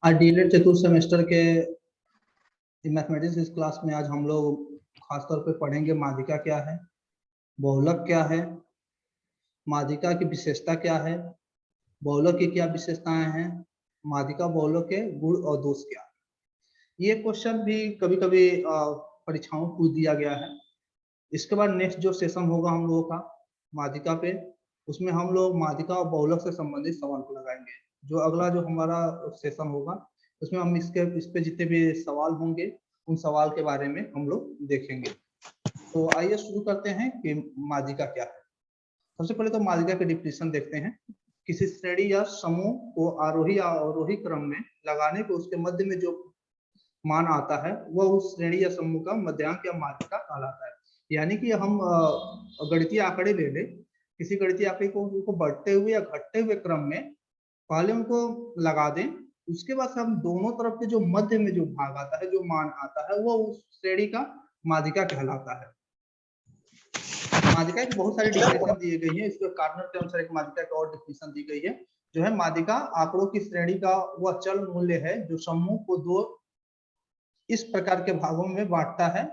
आज डीएलएड चतुर्थ सेमेस्टर के मैथमेटिक्स इस क्लास में आज हम लोग खासतौर पे पढ़ेंगे माध्यिका क्या है, बहुलक क्या है, माध्यिका की विशेषता क्या है, बहुलक की क्या विशेषताएं हैं, माध्यिका बहुलक के गुण और दोष क्या है। ये क्वेश्चन भी कभी कभी परीक्षाओं में पूछ दिया गया है। इसके बाद नेक्स्ट जो सेशन होगा हम लोगों का माध्यिका पे, उसमें हम लोग माध्यिका और बहुलक से संबंधित सवाल को लगाएंगे। जो अगला जो हमारा सेशन होगा उसमें हम इस पे जितने भी सवाल होंगे उन सवाल के बारे में हम लोग देखेंगे। तो आइए शुरू करते हैं कि माध्यिका क्या है। सबसे पहले तो माध्यिका के डिफिनेशन देखते हैं। किसी श्रेणी या समूह को आरोही या अवरोही क्रम में लगाने को उसके मध्य में जो मान आता है वह उस श्रेणी या समूह का मध्यांक या माध्यिका कहलाता है। यानी कि हम गणितीय आंकड़े ले लें, किसी गणितीय आंकड़े को उनको बढ़ते हुए या घटते हुए क्रम में पहले उनको लगा दें, उसके बाद हम दोनों तरफ के जो मध्य में जो भाग आता है, जो मान आता है, वो उस श्रेणी का माध्यिका कहलाता है। माध्यिका की बहुत सारी डिफिनेशन दी गई है। इसके कार्नर के अनुसार एक माध्यिका की और डिफिनेशन दी गई है, जो है माध्यिका आंकड़ों की श्रेणी का वह चल मूल्य है जो समूह को दो इस प्रकार के भागों में बांटता है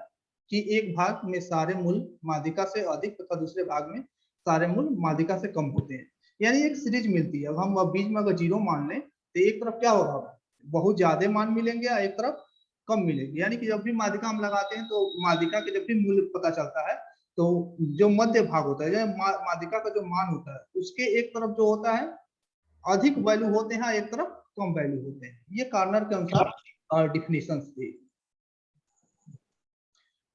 कि एक भाग में सारे मूल माध्यिका से अधिक तथा दूसरे भाग में सारे मूल माध्यिका से कम होते हैं। यानी एक सीरीज मिलती है। अब हम बीच में अगर जीरो मान लें तो एक तरफ क्या होगा, बहुत ज्यादा मान मिलेंगे या एक तरफ कम मिलेंगे। यानी कि जब भी माध्यिका हम लगाते हैं तो माध्यिका के जब भी मूल्य पता चलता है तो जो मध्य भाग होता है, माध्यिका का जो मान होता है, उसके एक तरफ जो होता है अधिक वैल्यू होते हैं, एक तरफ कम वैल्यू होते हैं। ये कार्नर के अनुसार डिफिनेशन थी।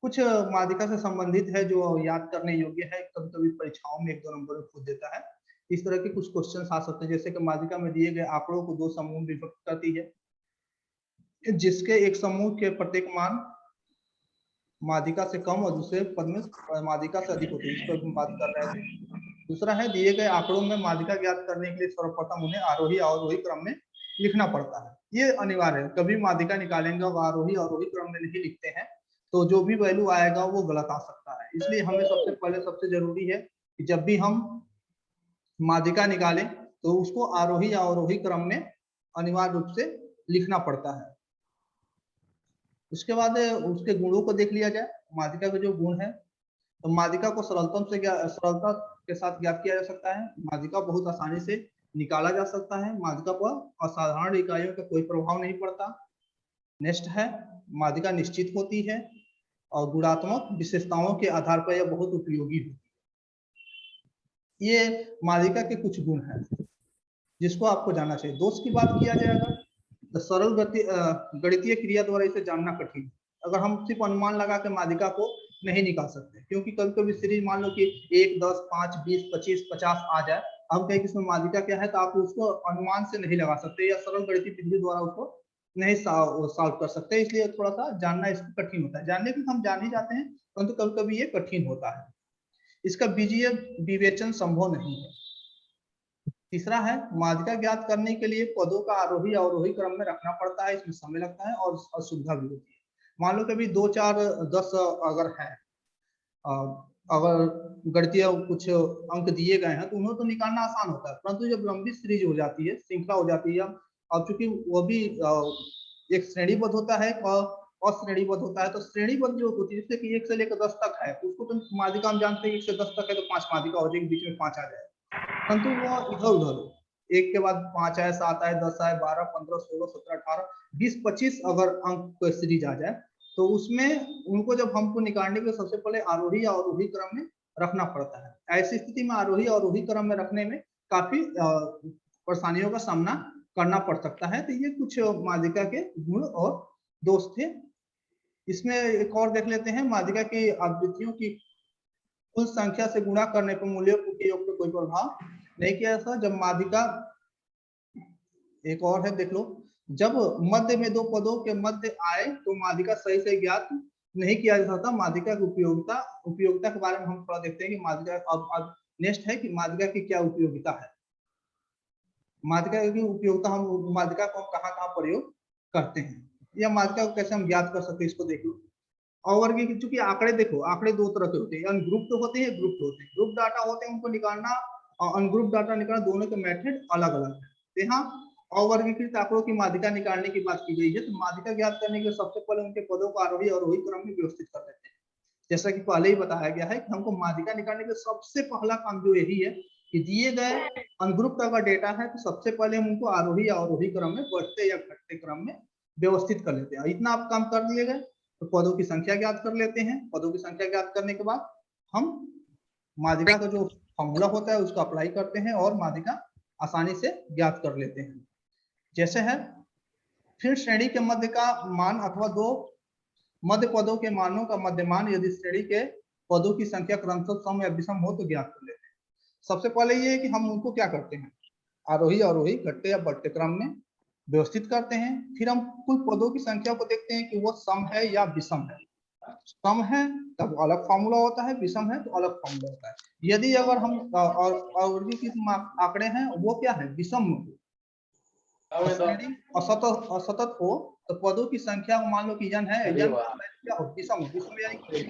कुछ माध्यिका से संबंधित है जो याद करने योग्य है, कभी कभी परीक्षाओं में 1-2 नंबर में पूछ देता है। इस तरह के कुछ क्वेश्चन आ सकते हैं, जैसे कि माध्यिका में दिए गए आंकड़ों को दो समूह में विभक्त करती है, जिसके एक समूह के प्रत्येक मान माध्यिका से कम और दूसरे पद में माध्यिका से अधिक होते हैं। इस पर हम बात कर रहे थे। दूसरा है, दिए गए आंकड़ों में माध्यिका ज्ञात करने के लिए सर्वप्रथम उन्हें आरोही अवरोही क्रम में लिखना पड़ता है। ये अनिवार्य है। कभी माध्यिका निकालेंगे और आरोही अवरोही क्रम में नहीं लिखते हैं तो जो भी वैल्यू आएगा वो गलत आ सकता है। इसलिए हमें सबसे पहले सबसे जरूरी है कि जब भी हम माध्यिका निकालें तो उसको आरोही या अवरोही क्रम में अनिवार्य रूप से लिखना पड़ता है। उसके बाद उसके गुणों को देख लिया जाए। माध्यिका के जो गुण है, तो माध्यिका को सरलता के साथ ज्ञात किया जा सकता है। माध्यिका बहुत आसानी से निकाला जा सकता है। माध्यिका पर असाधारण इकाइयों का कोई प्रभाव नहीं पड़ता। नेक्स्ट है, माध्यिका निश्चित होती है और गुणात्मक विशेषताओं के आधार पर यह बहुत उपयोगी होती है। ये माध्यिका के कुछ गुण हैं जिसको आपको जानना चाहिए। दोष की बात किया जाएगा तो सरल गणितीय क्रिया द्वारा इसे जानना कठिन। अगर हम सिर्फ अनुमान लगा के माध्यिका को नहीं निकाल सकते, क्योंकि कभी कभी सीरीज मान लो कि 1, 10, 5, 20, 25, 50 आ जाए, हम कहें कि इसमें माध्यिका क्या है, तो आप उसको अनुमान से नहीं लगा सकते या सरल गणितीय विधि द्वारा उसको नहीं सॉल्व कर सकते। इसलिए थोड़ा सा जानना इसको कठिन होता है। जानने के हम जान ही जाते हैं, परंतु कभी कभी ये कठिन होता है। इसका बीजीय विवेचन संभव नहीं है। तीसरा है, माध्यिका ज्ञात करने के लिए पदों का आरोही अवरोही क्रम में रखना पड़ता है। इसमें समय लगता है और असुविधा भी होती है। मान लो कभी 2, 4, 10 अगर है, अगर गणितीय कुछ अंक दिए गए हैं तो उन्हें तो निकालना आसान होता है, परंतु जब लंबी सीरीज हो जाती है, श्रृंखला हो जाती है, अब चूंकि वो भी एक श्रेणीबद्ध होता है और अश्रेणीबद्ध होता है, तो श्रेणीबद्ध जो होती है जैसे कि 1 से लेकर 10 तक है, उसको तो माध्यिका हम जानते हैं 1 से 10 तक है तो 5 माध्यिका हो जाएगी, बीच में 5 आ जाए, परंतु वो इधर उधर हो, 1 के बाद 5 आए, 7 आए, 10 आए, 12, 15, 16, 17, 18, 20, 25 अगर अंक सीरीज आ जाए तो उसमें उनको जब हमको निकालने के सबसे पहले आरोही या अवरोही क्रम में रखना पड़ता है। ऐसी स्थिति में आरोही और अवरोही क्रम में रखने में काफी परेशानियों का सामना करना पड़ सकता है। तो ये कुछ माध्यिका के गुण और दोष थे। इसमें एक और देख लेते हैं, माध्यिका की आवृत्तियों की कुल संख्या से गुणा करने पर मूल्यों के योग पर कोई प्रभाव नहीं किया जाता। जब माध्यिका, एक और है देख लो, जब मध्य में दो पदों के मध्य आए तो माध्यिका सही से ज्ञात नहीं किया जा सकता। माध्यिका की उपयोगिता के बारे में हम थोड़ा देखते हैं कि माध्यिका अब नेक्स्ट है कि माध्यिका की क्या उपयोगिता है। माध्यिका की उपयोगिता, हम माध्यिका को कहाँ प्रयोग करते हैं या माध्यिका को कैसे हम ज्ञात कर सकते हैं, इसको देख लो। और चूंकि आंकड़े देखो, आंकड़े दो तरह के होते हैं, अनग्रुप्ड होते हैं, ग्रुप्ड होते हैं। ग्रुप डाटा होते हैं, उनको निकालना और अनग्रुप डाटा निकालना, दोनों के मेथड अलग अलग है। यहाँ अवर्गीकृत आंकड़ों की माध्यिका निकालने की बात की गई है। तो माध्यिका ज्ञात करने के सबसे पहले उनके पदों को आरोही और अवरोही क्रम में व्यवस्थित कर लेते हैं। जैसा कि पहले ही बताया गया है कि हमको माध्यिका निकालने का सबसे पहला काम जो यही है कि दिए गए अनग्रुप का अगर डेटा है तो सबसे पहले हम उनको आरोही या अवरोही क्रम में बढ़ते या घटते क्रम में व्यवस्थित कर लेते हैं। इतना आप काम कर लिए गए तो पदों की संख्या ज्ञात कर लेते हैं। पदों की संख्या ज्ञात करने के बाद हम माध्यिका का जो फॉर्मूला होता है उसको अप्लाई करते हैं और माध्यिका आसानी से ज्ञात कर लेते हैं। जैसे है फिर श्रेणी के मध्य का मान अथवा दो मध्य पदों के मानों का मध्यमान यदि श्रेणी के पदों की संख्या क्रमशः सम या विषम हो तो ज्ञात कर लेते हैं। सबसे पहले ये है कि हम उनको क्या करते हैं, आरोही अवरोही घटते या बढ़ते क्रम में व्यवस्थित करते हैं। फिर हम कुल पदों की संख्या को देखते हैं कि वो सम है या विषम है। सम है तब अलग फॉर्मूला होता है, विषम है तो अलग फॉर्मूला होता है। यदि अगर हम अवर्गीकृत आंकड़े हैं वो क्या है, विषम असतत हो तो पदों की संख्या मान लो कि n है, n क्या हो, विषम यानी कि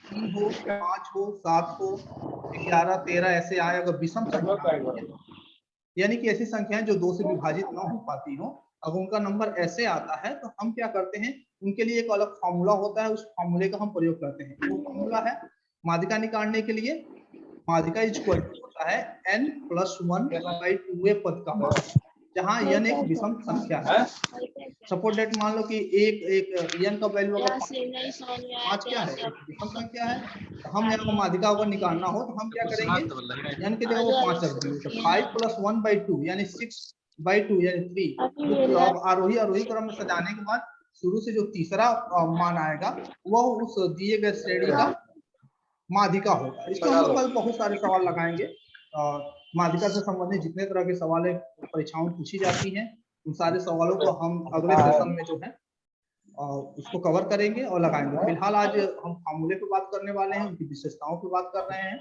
3 हो 5 हो 7 हो 11 13 ऐसे आए अगर विषम संख्या यानी कि ऐसी संख्याएं जो 2 से विभाजित ना हो पाती हो, अगर उनका नंबर ऐसे आता है तो हम क्या करते हैं, उनके लिए एक अलग फॉर्मूला होता है, उस फॉर्मूले का हम प्रयोग करते हैं। वो फॉर्मूला है माध्यिका निकालने के लिए, माध्यिका इक्वल होता है n+1/2 पद का मान, जहां n एक विषम संख्या है। सपोज डेट मान लो कि एक n का वैल्यू अगर 5 क्या है, विषम संख्या है। तो हम यहाँ को माध्यिका अगर निकालना हो तो हम क्या करेंगे, n की जगह वो 5 रख देंगे तो 5+1/2 यानी 6/2 यानी 3। अब आरोही अवरोही क्रम में सजाने के बाद शुरू से जो तीसरा मान आएगा वह उस दिए गए श्रेणी का माध्यिका होगा। इसको हम लोग कल बहुत सारे सवाल लगाएंगे। माध्यिका से संबंधित जितने तरह के सवाल परीक्षाओं में पूछी जाती हैं उन सारे सवालों को हम अगले सेशन में जो है उसको कवर करेंगे और लगाएंगे। फिलहाल आज हम फॉर्मूले पे बात करने वाले हैं, उनकी विशेषताओं पे बात कर रहे हैं।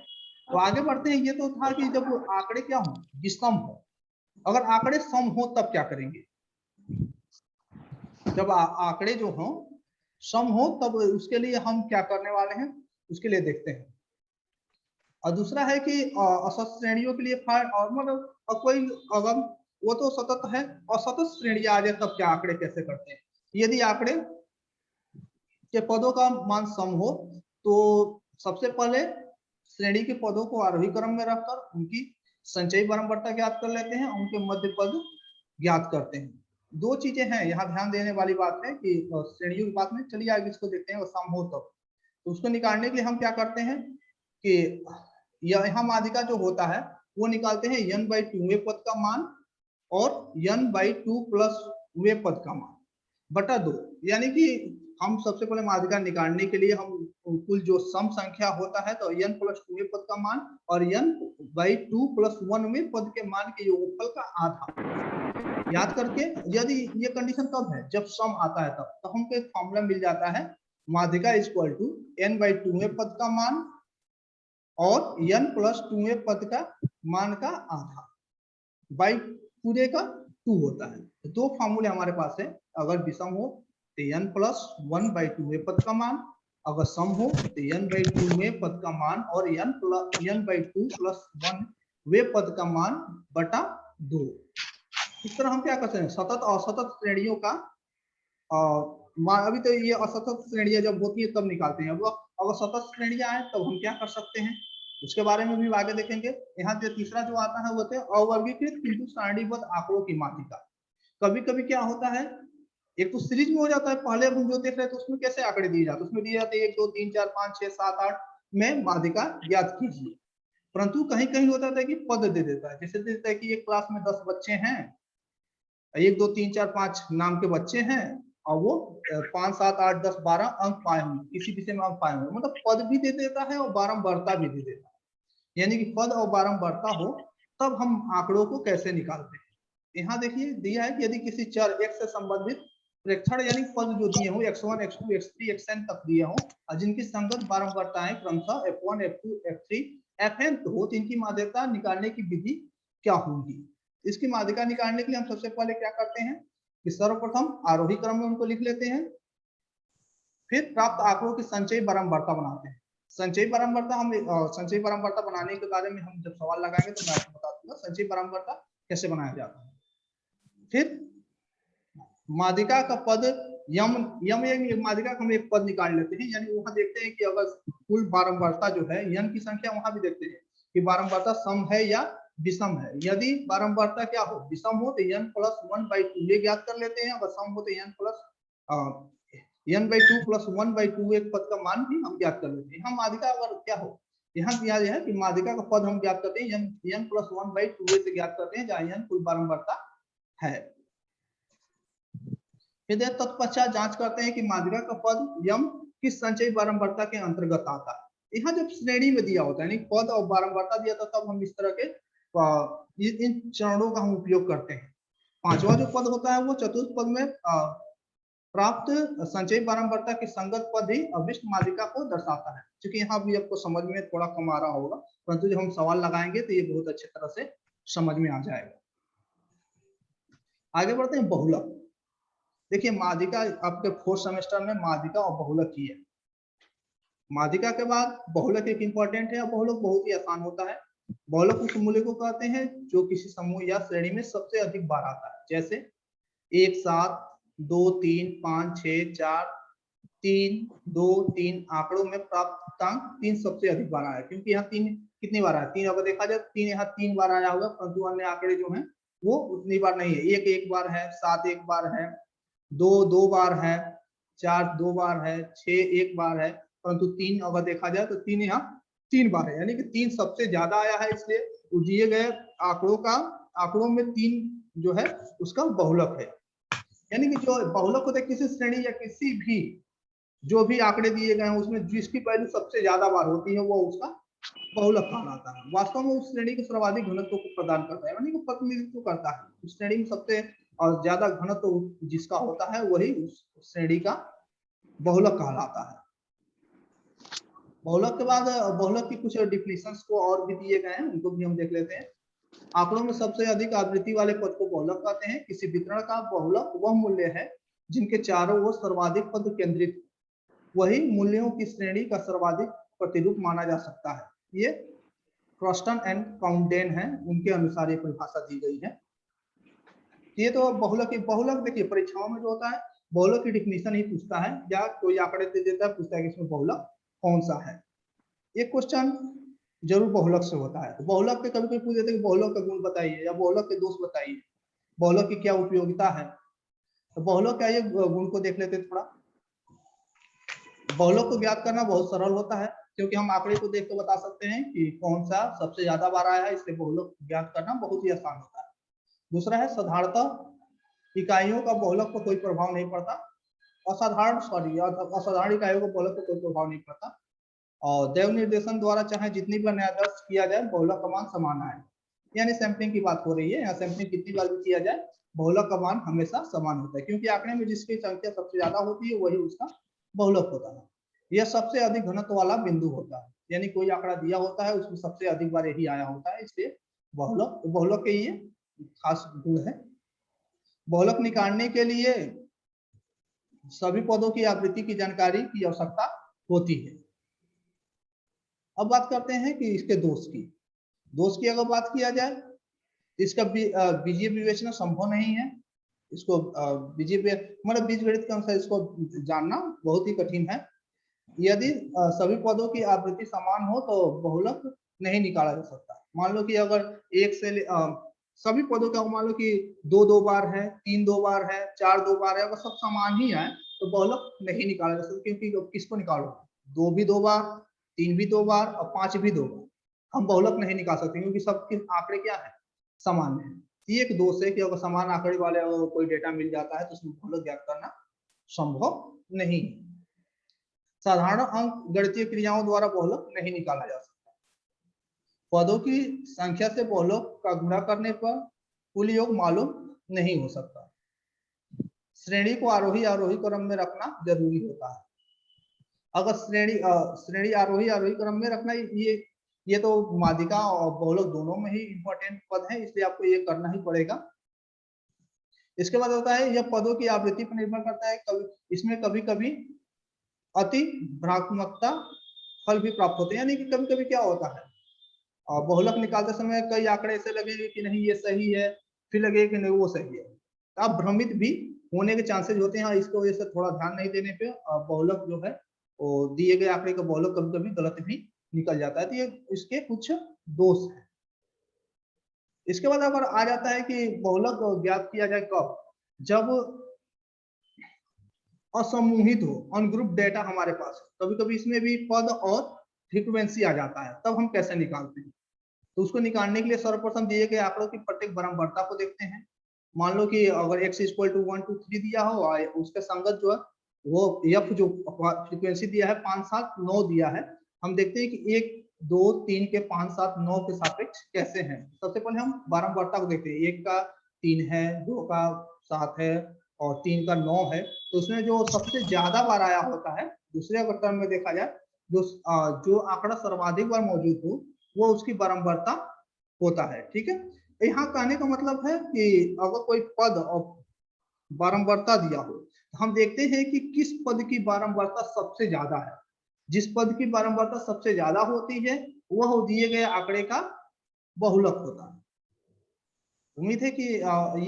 तो आगे बढ़ते हैं। ये तो था कि जब आंकड़े क्या हो, विषम हो। अगर आंकड़े सम हो तब क्या करेंगे, जब आंकड़े जो हो सम हो तब उसके लिए हम क्या करने वाले हैं उसके लिए देखते हैं। और दूसरा है कि असत श्रेणियों के लिए मतलब कोई अगर वो तो सतत है, असतत श्रेणी आ जाए तब क्या आंकड़े कैसे करते हैं। यदि आंकड़े के पदों का मान सम हो तो सबसे पहले श्रेणी के पदों को आरोही क्रम में रखकर उनकी संचयी बारंबारता ज्ञात कर लेते हैं, उनके मध्य पद ज्ञात करते हैं। दो चीजें हैं यहाँ ध्यान देने वाली बात है कि श्रेणियों की बात में चलिए आगे इसको देखते हैं। और सम हो तो उसको निकालने के लिए हम क्या करते हैं कि यहाँ माध्यिका जो होता है वो निकालते हैं n/2 पद का मान और n/2 प्लस वे पद का मान बटा 2। यानी कि हम सबसे पहले माध्यिका निकालने के लिए हम कुल जो सम संख्या होता है तो n+2 पद का मान और n/2 + 1 पद के मान के योगफल का आधा याद करके, यदि ये कंडीशन कब है जब सम आता है तब, तो हमको एक फॉर्मूला मिल जाता है माध्यिका इक्वल टू n/2 पद का मान और n+2 पद का मान का आधा बाई पूरे का 2 होता है। दो फॉर्मूले हमारे पास है। अगर विषम हो तो n+1/2 पद का मान, अगर सम हो तो n/2 पद का मान और n/2 + 1 वे पद का मान बटा 2। इस तरह हम क्या करते हैं सतत और असतत श्रेणियों का अभी तो ये असतत श्रेणियां जब होती है तब निकालते हैं। वो अगर सतत श्रेणियां आए तब हम क्या कर सकते हैं उसके बारे में भी आगे देखेंगे। यहाँ जो तीसरा जो आता है वो थे अवर्गीकृत किंतु सारणीबद्ध आंकड़ों की माध्यिका। कभी कभी क्या होता है, एक तो सीरीज में हो जाता है, पहले हम जो देख रहे थे उसमें कैसे आंकड़े दिए जाते, उसमें दिए जाते 1 2 3 4 5 6 7 8 में माध्यिका ज्ञात कीजिए। परंतु कहीं कहीं होता है कि पद दे देता है, जैसे देता है कि एक क्लास में 10 बच्चे हैं, 1 2 3 4 5 नाम के बच्चे हैं और वो 5 7 8 10 12 अंक पाए होंगे, किसी विषय में अंक पाए होंगे, मतलब पद भी दे देता है और बारंबारता भी दे देता है। यानी कि पद और बारंबारता हो तब हम आंकड़ों को कैसे निकालते हैं। यहाँ देखिए दिया है कि यदि किसी चर x से संबंधित प्रेक्षण यानी पद जो दिए हो x1 x2 x3 xn तक दिए हो और जिनकी संगत बारंबारताएं क्रमशः f1 f2 f3 fn हो तो इनकी माध्यिका निकालने की विधि क्या होगी। इसकी माध्यिका निकालने के लिए हम सबसे पहले क्या करते हैं कि सर्वप्रथम आरोही क्रम में उनको लिख लेते हैं, फिर प्राप्त आंकड़ों की संचयी बारंबारता बनाते हैं। संचयी बारंबारता हम संचयी बारंबारता बनाने के बारे में हम जब सवाल लगाएंगे तो मैं आपको बता दूंगा संचयी बारंबारता कैसे बनाया जाता है। फिर माध्यिका का पद यम यम माध्यिका का हम एक पद निकाल लेते हैं, यानी वहां देखते हैं कि अगर कुल बारंबारता जो है यन की संख्या, वहां भी देखते हैं कि बारंबारता सम है या विषम है। यदि बारंबारता क्या हो, विषम हो तो n प्लस 1/2 ये ज्ञात कर लेते हैं, अगर सम हो तो n प्लस n/2 प्लस 1/2 एक पद का मान भी हम ज्ञात कर लेते हैं। हम माध्यिका अगर क्या हो, यहाँ दिया है कि माध्यिका का पद हम ज्ञात करते हैं n प्लस 1/2 से ज्ञात करते हैं, जहाँ n कुल बारंबारता है। फिर तत्पश्चात जांच करते हैं कि माध्यिका का पद यम किस संचयी बारंबारता के अंतर्गत आता है। यहाँ जब श्रेणी में दिया होता है, पद और बारंबारता दिया था, तब हम इस तरह के इन चरणों का हम उपयोग करते हैं। पांचवा जो पद होता है वो चतुर्थ पद में प्राप्त संचयी बारंबारता की संगत पद ही अभिष्ट माध्यिका को दर्शाता है। क्योंकि यहाँ भी आपको समझ में थोड़ा कम आ रहा होगा, परंतु जब हम सवाल लगाएंगे तो ये बहुत अच्छी तरह से समझ में आ जाएगा। आगे बढ़ते हैं बहुलक। देखिए माध्यिका आपके 4th सेमेस्टर में माध्यिका और बहुलक की है। माध्यिका के बाद बहुलक एक इंपॉर्टेंट है, और बहुलक बहुत ही आसान होता है। बहुलक उस मूल्य को कहते हैं जो किसी समूह या श्रेणी में सबसे अधिक बार आता है, जैसे 1 7 2 3 5 6 4 3 2 3 आंकड़ों में प्राप्तांक 3 सबसे अधिक बार आया, क्योंकि यहाँ 3 कितनी बार आया, 3 अगर देखा जाए 3 यहाँ 3 बार आया होगा, परंतु अन्य आंकड़े जो हैं वो उतनी बार नहीं है। 1 1 बार है, 7 1 बार है, 2 2 बार है, 4 2 बार है, 6 1 बार है, परंतु 3 अगर देखा जाए तो 3 यहाँ 3 बार है, यानी कि 3 सबसे ज्यादा आया है। इसलिए दिए गए आंकड़ों में 3 जो है उसका बहुलक है। यानी कि जो बहुलक होता है किसी श्रेणी या किसी भी जो भी आंकड़े दिए गए हैं उसमें जिसकी वैल्यू सबसे ज्यादा बार होती है वो उसका बहुलक कहलाता है। वास्तव में उस श्रेणी के सर्वाधिक घनत्व को प्रदान करता है, यानी कि प्रतिनिधित्व करता है। उस श्रेणी में सबसे और ज्यादा घनत्व जिसका होता है वही उस श्रेणी का बहुलक कहलाता है। बहुलक के बाद बहुलक की कुछ डिफिनेशंस को और भी दिए गए हैं, उनको भी हम देख लेते हैं। आंकड़ों में सबसे अधिक आवृत्ति वाले पद को बहुलक कहते हैं। किसी वितरण का बहुलक वह मूल्य है जिनके चारों ओर सर्वाधिक पद केंद्रित, वही मूल्यों की श्रेणी का सर्वाधिक प्रतिरूप माना जा सकता है। ये क्रॉस्टन एंड काउंडेन है, उनके अनुसार ये परिभाषा दी गई है। ये तो बहुलक देखिए परीक्षाओं में जो होता है बहुलक की डिफिनेशन ही पूछता है, या कोई आंकड़े दे देता है, पूछता है कि इसमें बहुलक कौन सा है। एक क्वेश्चन जरूर बहुलक से होता है। तो बहुलक के कभी पूछ देते हैं बहुलक का गुण बताइए या बहुलक के दोष बताइए, बहुलक की क्या उपयोगिता है। तो बहुलक का ये गुण को देख लेते थोड़ा। बहुलक को ज्ञात करना बहुत सरल होता है, क्योंकि हम आंकड़े को देख के बता सकते हैं कि कौन सा सबसे ज्यादा बार आया है, इसलिए बहुलक ज्ञात करना बहुत ही आसान होता है। दूसरा है साधारणतः इकाइयों का बहुलक पर कोई प्रभाव नहीं पड़ता। असाधारण इकाइयों को बहुलक पर कोई प्रभाव नहीं पड़ता, और देव निर्देशन द्वारा चाहे जितनी बार न्यायादर्श किया जाए बहुलक का मान समान आए। यानी सैंपलिंग की बात हो रही है, यहाँ सैंपलिंग कितनी बार भी किया जाए बहुलक का मान हमेशा समान होता है, क्योंकि आंकड़े में जिसकी संख्या सबसे ज्यादा होती है वही उसका बहुलक होता है। यह सबसे अधिक घनत्व वाला बिंदु होता है, यानी कोई आंकड़ा दिया होता है उसमें सबसे अधिक बार यही आया होता है, इसलिए बहुलक के ये खास गुण है। बहुलक निकालने के लिए सभी पदों की आवृत्ति की जानकारी की आवश्यकता होती है। अब बात करते हैं कि इसके दोष की अगर बात किया जाए, इसका बीजीय विवेचना संभव नहीं है। इसको मतलब बीजगणित के अनुसार इसको जानना बहुत ही कठिन है। यदि सभी पदों की आवृत्ति समान हो तो बहुलक नहीं निकाला जा सकता। मान लो कि अगर एक से सभी पदों का मान लो कि 2 2 बार है, 3 2 बार है, 4 2 बार है, अगर सब समान ही है तो बहुलक नहीं निकाला जा सकता। क्योंकि किसको निकालो, 2 भी 2 बार, 3 भी 2 बार और 5 भी 2 बार, हम बहुलक नहीं निकाल सकते, क्योंकि सबके आंकड़े क्या है, समान है। ये एक दोष है कि अगर समान आंकड़े वाले कोई डेटा मिल जाता है तो उसमें बहुलक ज्ञात करना संभव नहीं। साधारण अंक गणितीय क्रियाओं द्वारा बहुलक नहीं निकाला जा सकता। पदों की संख्या से बहुलक का गुणा करने पर कुल योग मालूम नहीं हो सकता। श्रेणी को आरोही क्रम में रखना जरूरी होता है। अगर श्रेणी आरोही क्रम में रखना, ये तो माध्यिका और बहुलक दोनों में ही इंपॉर्टेंट पद है, इसलिए आपको ये करना ही पड़ेगा। इसके बाद होता है यह पदों की आवृत्ति पर निर्भर करता है। इसमें कभी कभी अति भ्रामकता फल भी प्राप्त होते हैं, यानी कि कभी कभी क्या होता है, और बहुलक निकालते समय कई आंकड़े ऐसे लगेंगे कि नहीं ये सही है, फिर लगेगा कि नहीं वो सही है। आप भ्रमित भी होने के चांसेस होते हैं। इसकी वजह से थोड़ा ध्यान नहीं देने पे बहुलक जो है वो दिए गए आंकड़े का बहुलक कभी कभी गलत भी निकल जाता है। तो ये इसके कुछ दोष है। इसके बाद अगर आ जाता है कि बहुलक ज्ञात किया जाए कब, जब असमूहित हो, अनग्रुप डेटा हमारे पास। कभी कभी इसमें भी पद और फ्रीक्वेंसी आ जाता है, तब हम कैसे निकालते हैं। तो उसको निकालने के लिए सर्वप्रथम दिए गए आंकड़ों की प्रत्येक बारंबारता को देखते हैं। मान लो कि अगर x इक्वल टू 1 2 3 दिया हो और उसके संगत जो है वो f जो फ्रीक्वेंसी दिया है 5 7 9 दिया है, हम देखते हैं कि 1 2 3 के 5 7 9 के सापेक्ष कैसे हैं। सबसे पहले हम बारंबारता को देखते हैं। 1 का 3 है, 2 का 7 है और 3 का 9 है। तो उसमें जो सबसे ज्यादा बार आया होता है, दूसरे अगर टर्म में देखा जाए, जो आंकड़ा सर्वाधिक बार मौजूद हो वो उसकी बारंबारता होता है। ठीक है, यहाँ कहने का मतलब है कि अगर कोई पद और बारंबारता दिया हो तो हम देखते हैं कि किस पद की बारंबारता सबसे ज्यादा है। जिस पद की बारंबारता सबसे ज्यादा होती है वह दिए गए आंकड़े का बहुलक होता है। उम्मीद है कि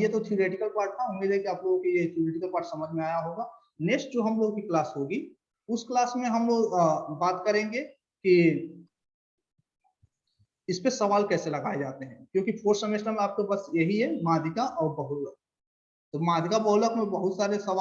ये तो थ्योरेटिकल पार्ट था। उम्मीद है कि आप लोगों को ये थ्योरेटिकल पार्ट समझ में आया होगा। नेक्स्ट जो हम लोग की क्लास होगी उस क्लास में हम लोग बात करेंगे कि इस पे सवाल कैसे लगाए जाते हैं, क्योंकि फोर्थ सेमेस्टर में आपको बस यही है, माध्यिका और बहुलक। तो माध्यिका बहुलक में बहुत सारे सवाल